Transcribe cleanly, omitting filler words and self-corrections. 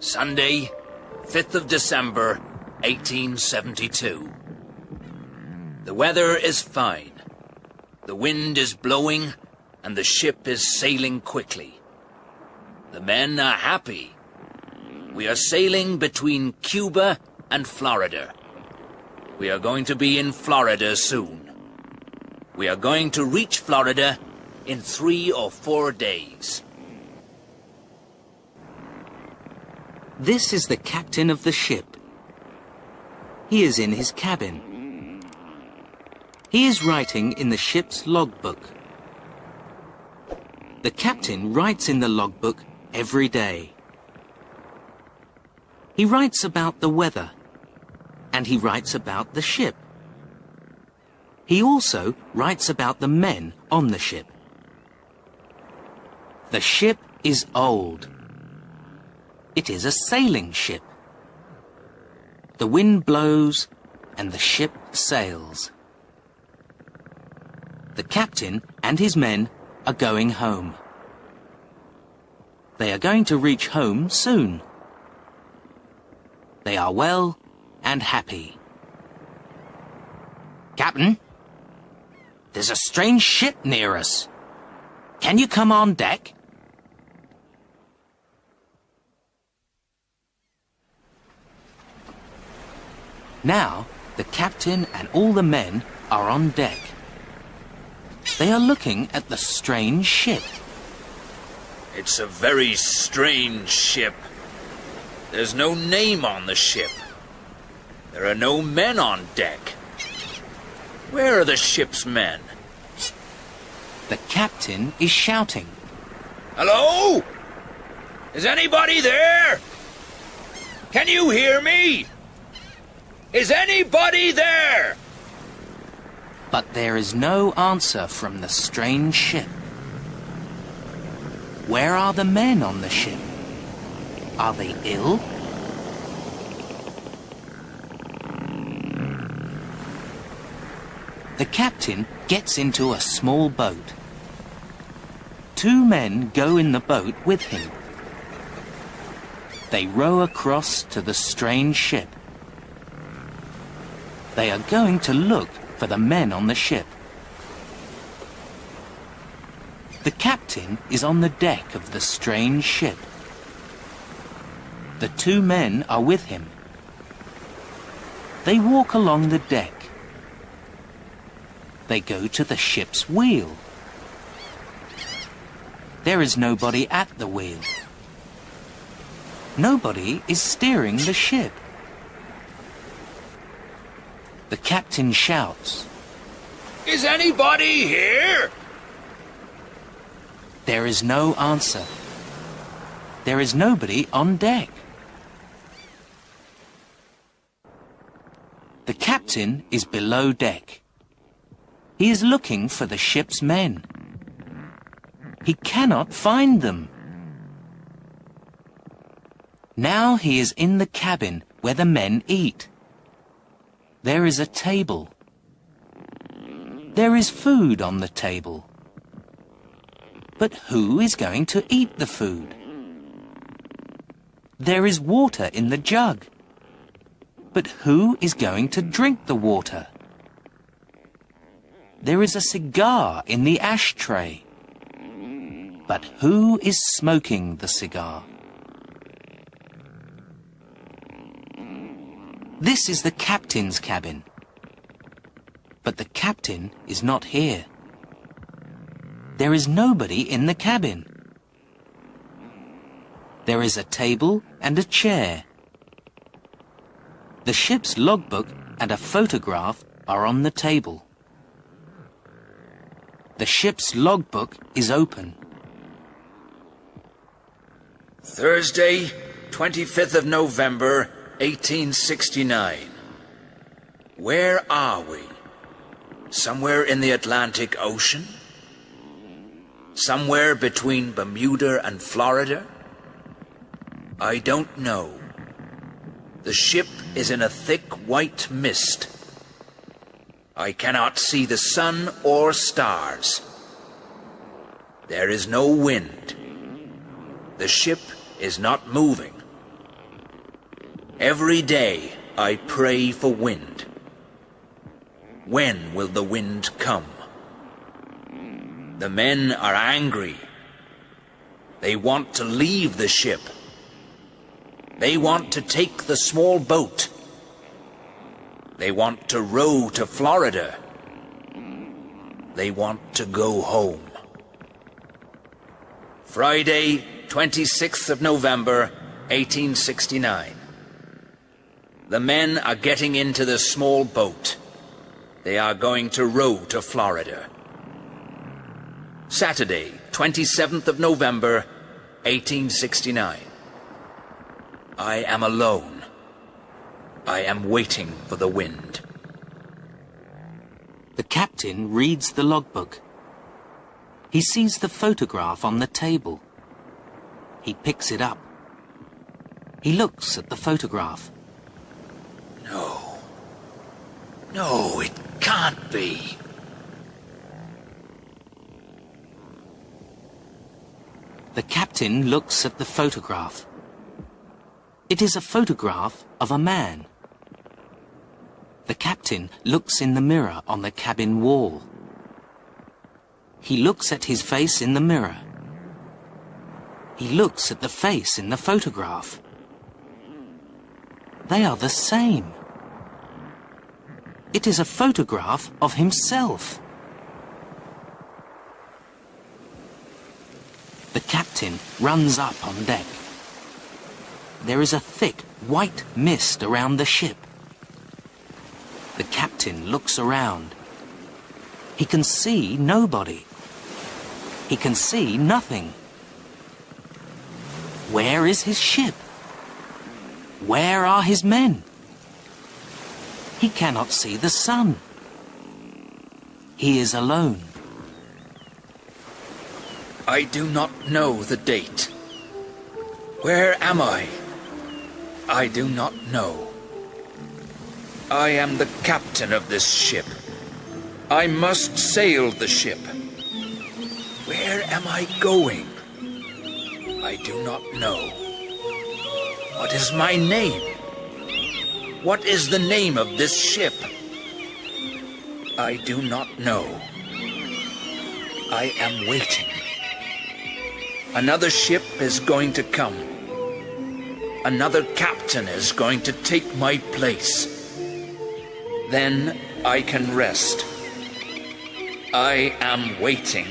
Sunday, 5th of December, 1872. The weather is fine. The wind is blowing, and the ship is sailing quickly. The men are happy. We are sailing between Cuba and Florida. We are going to be in Florida soon. We are going to reach Florida in 3 or 4 days. This is the captain of the ship. He is in his cabin. He is writing in the ship's logbook. The captain writes in the logbook every day. He writes about the weather, and he writes about the ship. He also writes about the men on the ship. The ship is old. It is a sailing ship. The wind blows and the ship sails. The captain and his men are going home. They are going to reach home soon. They are well and happy. Captain, there's a strange ship near us. Can you come on deck? Now, the captain and all the men are on deck. They are looking at the strange ship. It's a very strange ship. There's no name on the ship. There are no men on deck. Where are the ship's men? The captain is shouting. Hello? Is anybody there? Can you hear me? Is anybody there? But there is no answer from the strange ship. Where are the men on the ship? Are they ill? The captain gets into a small boat. 2 men go in the boat with him. They row across to the strange ship. They are going to look for the men on the ship. The captain is on the deck of the strange ship. The 2 men are with him. They walk along the deck. They go to the ship's wheel. There is nobody at the wheel. Nobody is steering the ship. The captain shouts, Is anybody here? There is no answer. There is nobody on deck. The captain is below deck. He is looking for the ship's men. He cannot find them. Now he is in the cabin where the men eat. There is a table. There is food on the table. But who is going to eat the food? There is water in the jug. But who is going to drink the water? There is a cigar in the ashtray. But who is smoking the cigar? This is the captain's cabin. But the captain is not here. There is nobody in the cabin. There is a table and a chair. The ship's logbook and a photograph are on the table. The ship's logbook is open. Thursday, 25th of November, 1869. Where are we? Somewhere in the Atlantic Ocean? Somewhere between Bermuda and Florida? I don't know. The ship is in a thick white mist. I cannot see the sun or stars. There is no wind. The ship is not moving. Every day I pray for wind. When will the wind come? The men are angry. They want to leave the ship. They want to take the small boat. They want to row to Florida. They want to go home. Friday, 26th of November, 1869. The men are getting into the small boat. They are going to row to Florida. Saturday, 27th of November, 1869. I am alone. I am waiting for the wind. The captain reads the logbook. He sees the photograph on the table. He picks it up. He looks at the photograph. No, it can't be. The captain looks at the photograph. It is a photograph of a man. The captain looks in the mirror on the cabin wall. He looks at his face in the mirror. He looks at the face in the photograph. They are the same. It is a photograph of himself. The captain runs up on deck. There is a thick white mist around the ship. The captain looks around. He can see nobody. He can see nothing. Where is his ship? Where are his men? He cannot see the sun. He is alone. I do not know the date. Where am I? I do not know. I am the captain of this ship. I must sail the ship. Where am I going? I do not know. What is my name? What is the name of this ship? I do not know. I am waiting. Another ship is going to come. Another captain is going to take my place. Then I can rest. I am waiting.